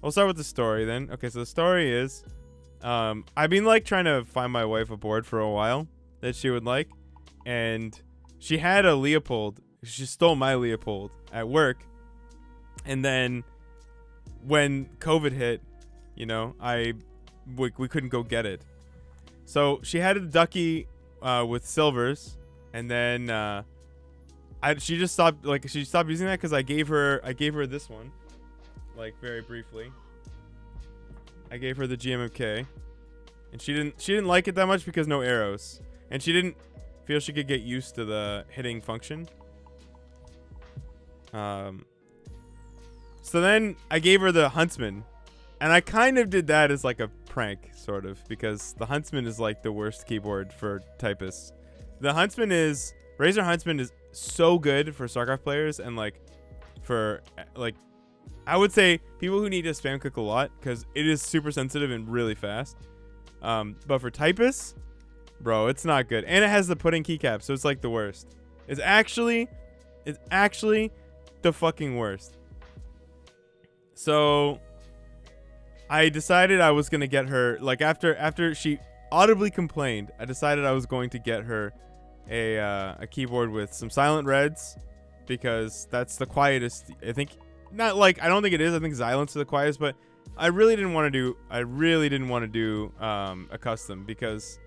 we'll start with the story then. Okay, so the story is, I've been like trying to find my wife a board for a while that she would like, and she had a Leopold. She stole my Leopold at work, and then when COVID hit, you know, we couldn't go get it. So she had a Ducky with silvers, and then she stopped using that because I gave her this one, like very briefly. I gave her the GMMK, and she didn't like it that much because no arrows, and she didn't feel she could get used to the hitting function. So then I gave her the Huntsman, and I kind of did that as like a prank, sort of, because the Huntsman is like the worst keyboard for typists. The Huntsman is Razer Huntsman is so good for StarCraft players, and like for like I would say people who need to spam click a lot because it is super sensitive and really fast. But for typists, bro, it's not good, and it has the pudding keycap, so it's like the worst. It's actually the fucking worst. So I decided I was gonna get her, like after she audibly complained, I decided I was going to get her a keyboard with some silent reds, because that's the quietest. I think not like I don't think it is. I think Xylence is the quietest, but I really didn't want to do a custom because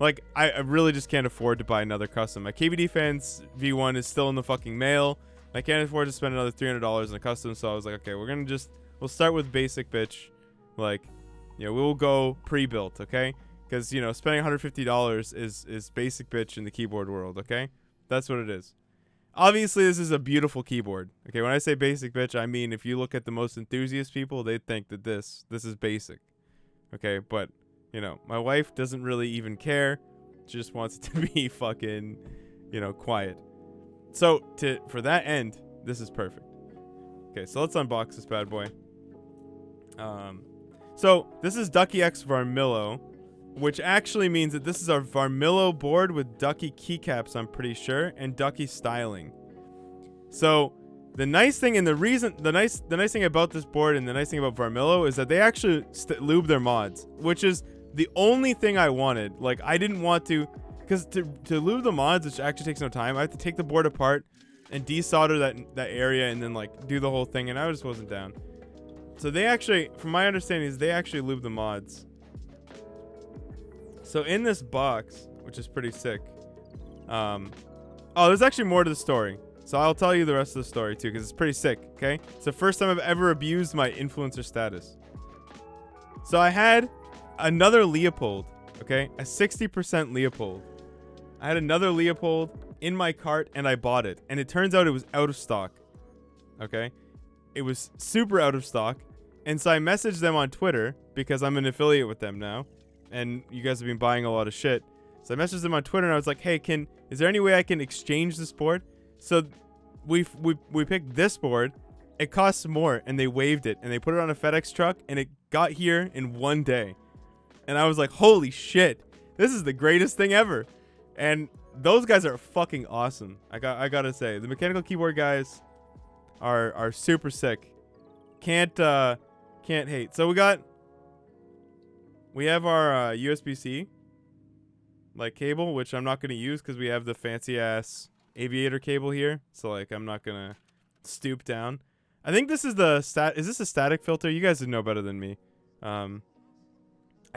like I really just can't afford to buy another custom. My KB Defense V1 is still in the fucking mail. I can't afford to spend another $300 in a custom, so I was like, okay, we'll start with basic, bitch. Like, you know, we'll go pre-built, okay? Because, you know, spending $150 is basic, bitch, in the keyboard world, okay? That's what it is. Obviously, this is a beautiful keyboard. Okay, when I say basic, bitch, I mean if you look at the most enthusiast people, they think that this is basic. Okay, but, you know, my wife doesn't really even care. She just wants it to be fucking, you know, quiet. So, for that end, this is perfect. Okay, so let's unbox this bad boy. So, this is Ducky X Varmillo, which actually means that this is our Varmillo board with Ducky keycaps, I'm pretty sure, and Ducky styling. So, the nice thing and the nice thing about this board and the nice thing about Varmillo is that they actually lube their mods, which is the only thing I wanted. Like, I didn't want to, because to lube the mods, which actually takes no time, I have to take the board apart and desolder that area and then like do the whole thing, and I just wasn't down. So they actually, from my understanding, is they actually lube the mods. So in this box, which is pretty sick, there's actually more to the story. So I'll tell you the rest of the story too, because it's pretty sick. Okay, it's the first time I've ever abused my influencer status. So I had another Leopold. Okay, a 60% Leopold. I had another Leopold in my cart and I bought it, and it turns out it was out of stock. Okay, it was super out of stock, and so I messaged them on Twitter because I'm an affiliate with them now, and you guys have been buying a lot of shit. So I messaged them on Twitter and I was like, hey, is there any way I can exchange this board? So we picked this board. It costs more, and they waived it, and they put it on a FedEx truck, and it got here in one day. And I was like, holy shit, this is the greatest thing ever. And those guys are fucking awesome. I gotta say, the mechanical keyboard guys are super sick. Can't hate. So we have our USB-C like cable, which I'm not gonna use because we have the fancy ass aviator cable here. So like I'm not gonna stoop down. I think this is is this a static filter? You guys would know better than me. I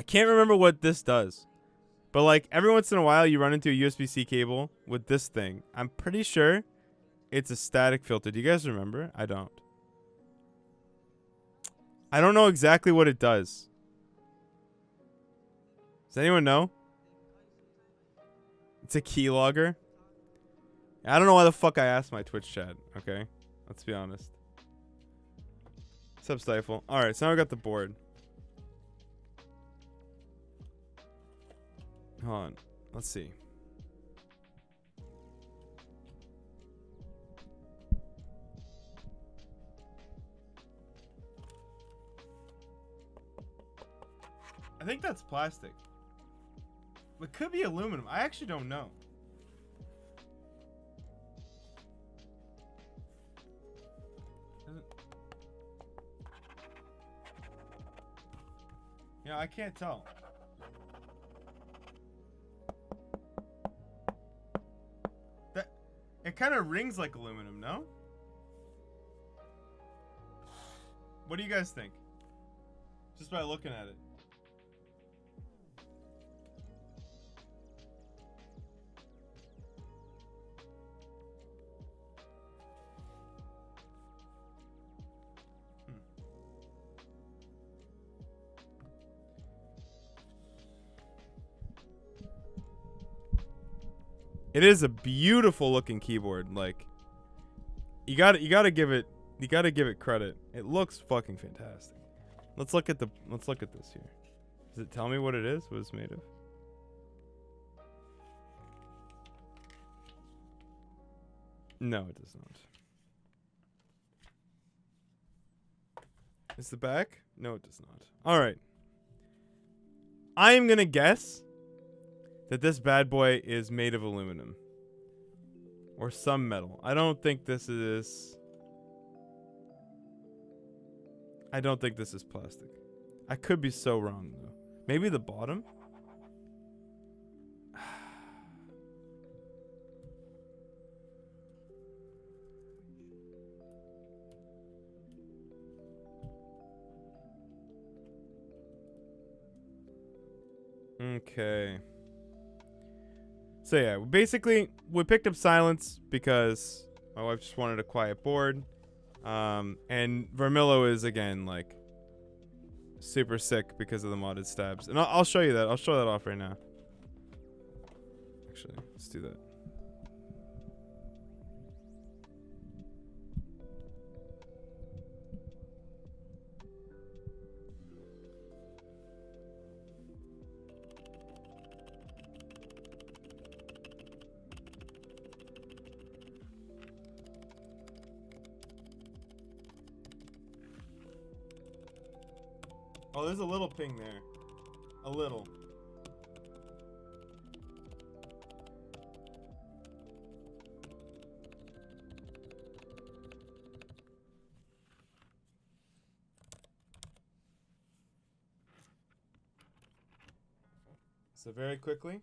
can't remember what this does. But like every once in a while you run into a USB-C cable with this thing. I'm pretty sure it's a static filter. Do you guys remember? I don't. I don't know exactly what it does. Does anyone know? It's a keylogger. I don't know why the fuck I asked my Twitch chat. Okay, let's be honest. What's up, Stifle? All right, so now I got the board. Hold on. Let's see. I think that's plastic. It could be aluminum. I actually don't know. Yeah, I can't tell. It kind of rings like aluminum, no? What do you guys think? Just by looking at it. It is a beautiful looking keyboard. Like, you gotta give it credit. It looks fucking fantastic. Let's look at this here. Does it tell me what it is? What it's made of? No, it does not. Is the back? No, it does not. All right. I am gonna guess that this bad boy is made of aluminum or some metal. I don't think this is plastic. I could be so wrong though. Maybe the bottom? Okay. So yeah, basically we picked up silence because my wife just wanted a quiet board. And Vermillo is again like super sick because of the modded stabs. And I'll show you that. I'll show that off right now. Actually, let's do that. Oh, there's a little ping there. A little. So very quickly.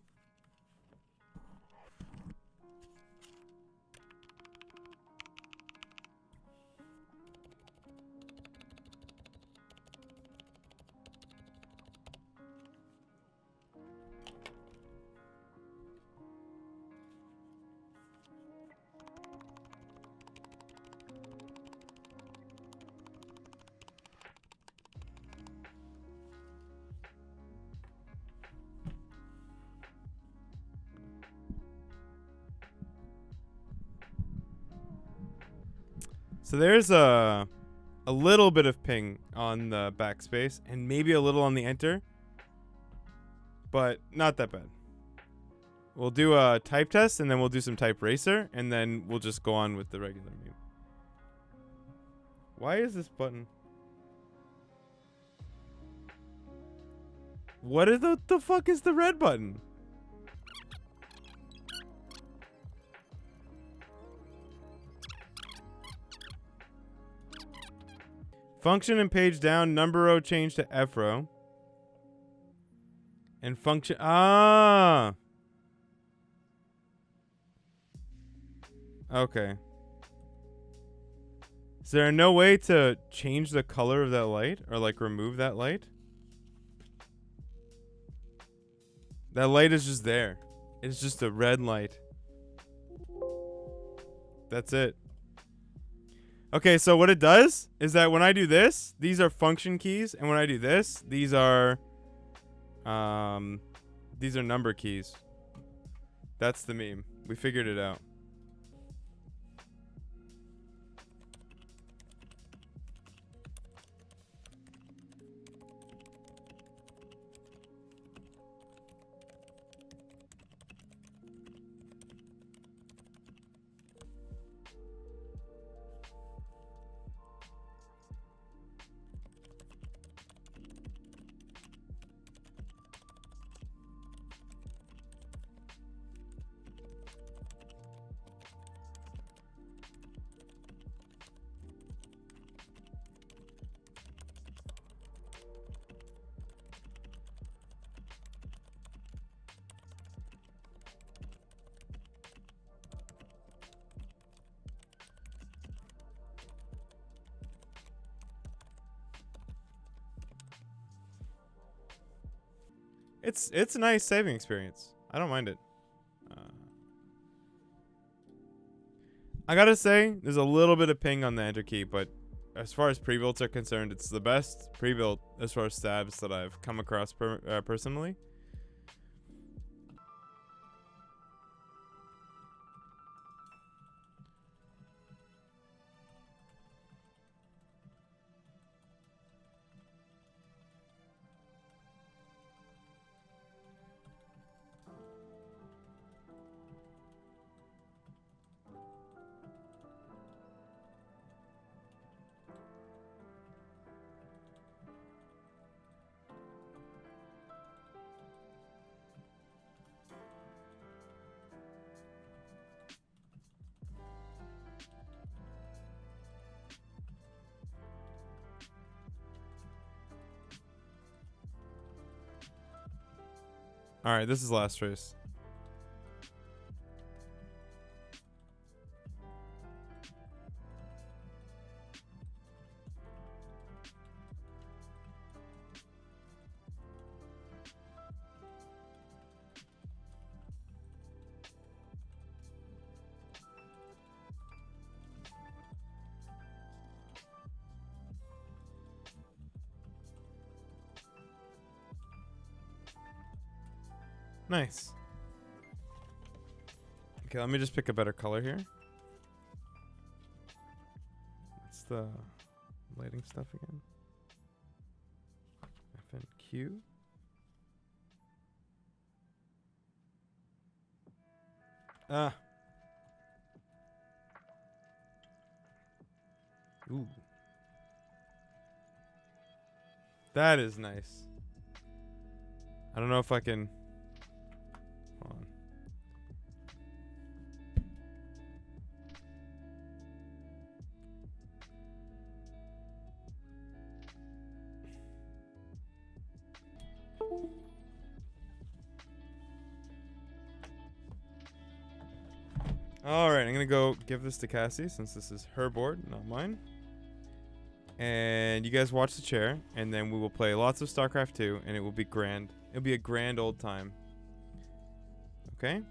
So there's a little bit of ping on the backspace and maybe a little on the enter, but not that bad. We'll do a type test and then we'll do some type racer and then we'll just go on with the regular mute. Why is this button? What is the fuck is the red button? Function and page down, number row change to F row. And function, okay. Is there no way to change the color of that light or like remove that light? That light is just there. It's just a red light. That's it. Okay, so what it does is that when I do this, these are function keys, and when I do this, these are number keys. That's the meme. We figured it out. It's a nice saving experience. I don't mind it. I gotta say, there's a little bit of ping on the enter key, but as far as pre-builds are concerned, it's the best pre-built as far as stabs that I've come across personally. All right, this is last race. Nice. Okay, let me just pick a better color here. What's the lighting stuff again? FNQ. Ah. Ooh. That is nice. I don't know if I can... Hold on. Alright, I'm going to go give this to Cassie since this is her board, not mine. And you guys watch the chair, and then we will play lots of StarCraft 2, and it will be grand. It'll be a grand old time. Okay?